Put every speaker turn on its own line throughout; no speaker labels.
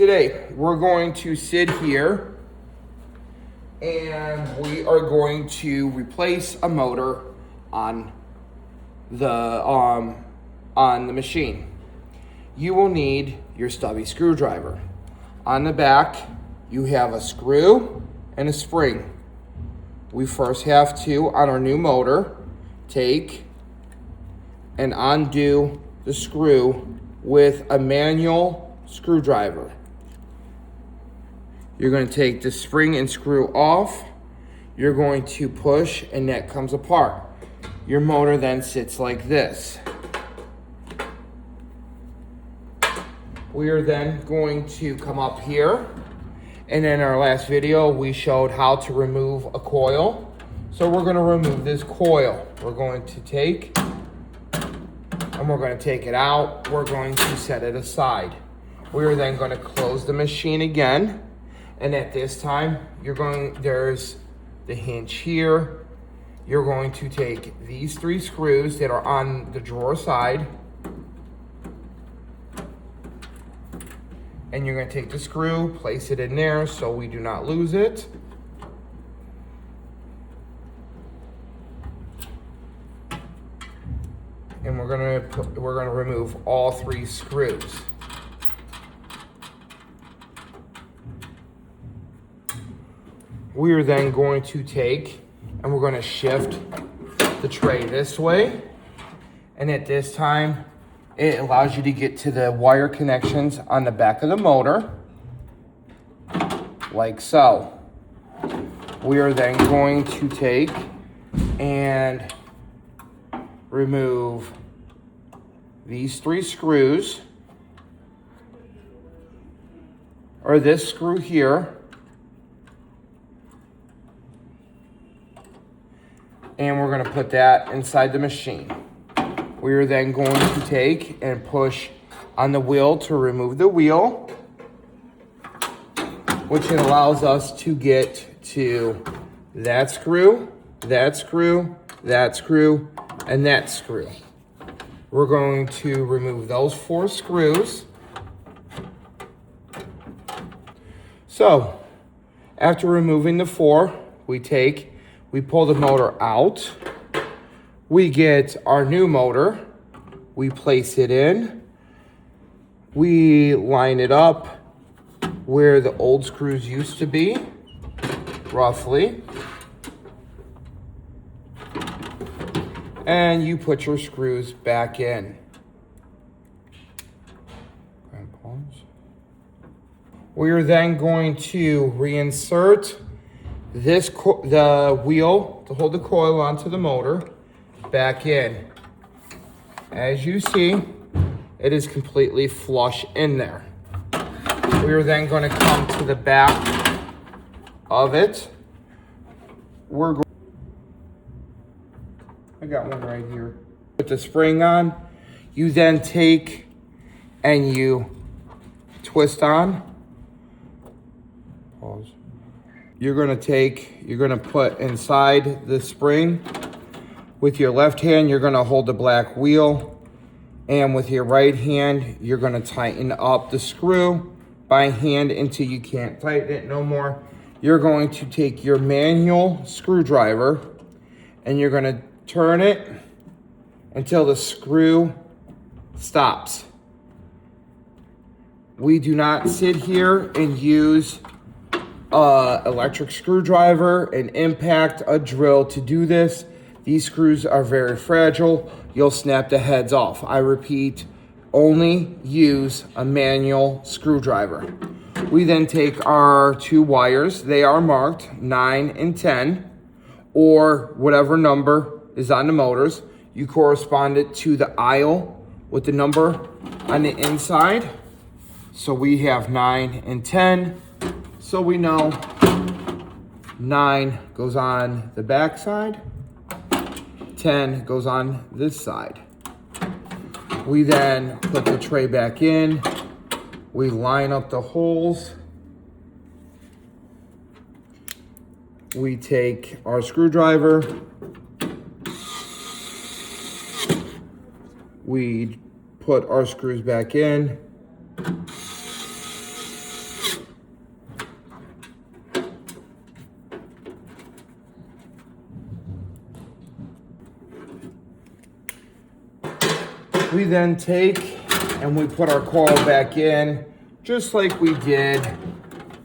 Today, we're going to sit here and we are going to replace a motor on the machine. You will need your stubby screwdriver. On the back, you have a screw and a spring. We first have to, on our new motor, take and undo the screw with a manual screwdriver. You're going to take the spring and screw off. You're going to push and that comes apart. Your motor then sits like this. We are then going to come up here, and in our last video we showed how to remove a coil. So we're going to remove this coil. We're going to take and we're going to take it out. We're going to set it aside. We are then going to close the machine again, and at this time there's the hinge here. You're going to take these 3 screws that are on the drawer side, and you're going to take the screw, place it in there so we do not lose it. And we're going to remove all 3 screws. We are then going to take and we're going to shift the tray this way. And at this time, it allows you to get to the wire connections on the back of the motor, like so. We are then going to take and remove these 3 screws, or this screw here, and we're going to put that inside the machine. We are then going to take and push on the wheel to remove the wheel, which allows us to get to that screw, that screw, that screw, and that screw. We're going to remove those 4 screws. So, after removing the 4, we pull the motor out. We get our new motor, we place it in, we line it up where the old screws used to be, roughly. And you put your screws back in. We are then going to reinsert the wheel to hold the coil onto the motor back in. As you see, it is completely flush in there. We are then going to come to the back of it. I got one right here. Put the spring on. You then take and you twist on. Pause. You're going to put inside the spring. With your left hand, you're going to hold the black wheel. And with your right hand, you're going to tighten up the screw by hand until you can't tighten it no more. You're going to take your manual screwdriver and you're going to turn it until the screw stops. We do not sit here and use an electric screwdriver, an impact, a drill to do this. These screws are very fragile. You'll snap the heads off. I repeat, only use a manual screwdriver. We then take our 2 wires. They are marked 9 and 10, or whatever number is on the motors. You correspond it to the aisle with the number on the inside. So we have 9 and 10. So we know 9 goes on the back side, 10 goes on this side. We then put the tray back in. We line up the holes. We take our screwdriver. We put our screws back in. We then take and we put our coil back in, just like we did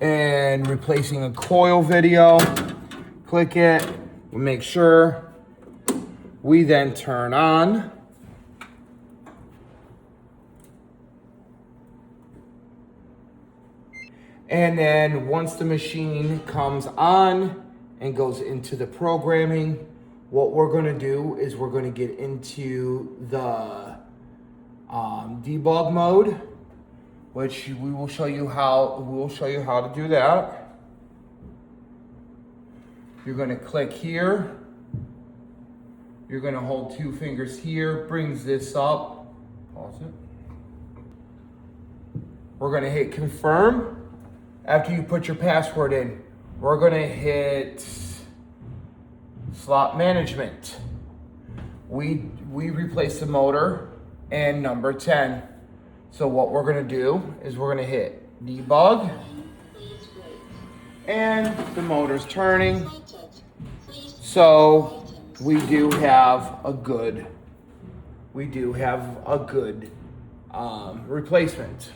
in replacing a coil video. Click it, we make sure. We then turn on. And then once the machine comes on and goes into the programming, what we're gonna do is we're gonna get into the debug mode, which we will show you how to do that. You're gonna click here. You're gonna hold 2 fingers here, brings this up. Pause it. We're gonna hit confirm. After you put your password in, we're gonna hit slot management. We replaced the motor and number 10. So what we're gonna do is we're gonna hit debug, and the motor's turning. So we do have a good replacement.